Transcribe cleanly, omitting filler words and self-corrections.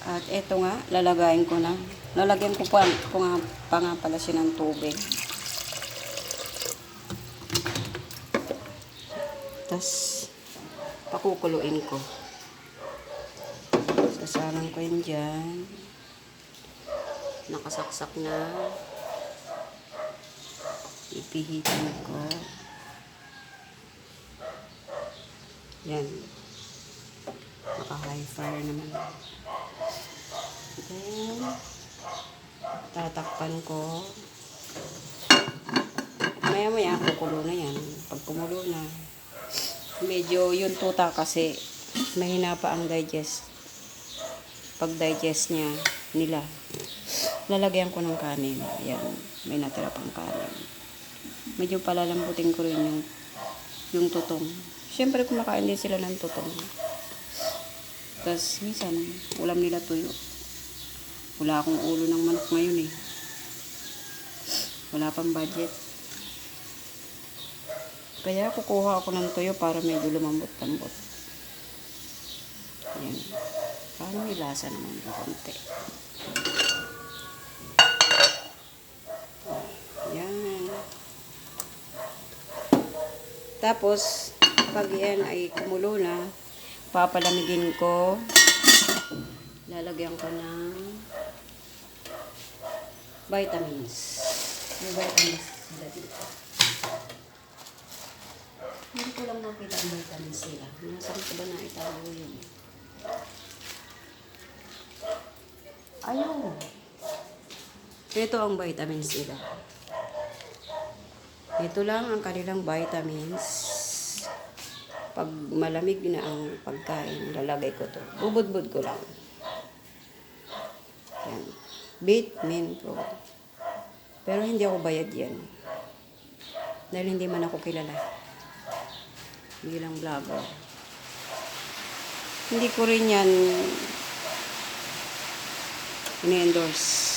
At eto nga, lalagayin ko na. Lalagyan ko pa nga pala siya ng tubig. Tapos, pakukuluin ko. Sasalang ko yun dyan. Nakasaksak na. Ipihitin ko. Yan. Naka-high fire naman. Then, tatakpan ko. Maya-maya, kukulo na yan. Pag kumulo na, medyo yung tuta kasi mahina pa ang digest. Pag digest nila, lalagyan ko ng kanin. Yan, may natira pang kanin. Medyo palalambutin ko rin yung tutong. Siyempre, kumakain din sila ng tutong. Tapos, minsan, ulam nila tuyo. Wala akong ulo ng manok ngayon eh. Wala pang budget. Kaya kukuha ako ng tuyo para medyo lumambot-lambot. Yan. Parang may lasa naman ng konti. Yan. Tapos, pag yan ay kumulo na, papalamigin ko. Lalagyan ko ng vitamins. May vitamins sila dito. Hindi ko lang makita ang vitamins sila. Nasaan ko ba na itago yun? Ayun. Ito ang vitamins nila. Ito lang ang kanilang vitamins. Pag malamig na ang pagkain, lalagay ko to. Bubud-bud ko lang. Yan. Vitamin Pro. Pero hindi ako bayad yan. Dahil hindi man ako kilala. Bilang vlogger. Hindi ko rin yan ini-endorse.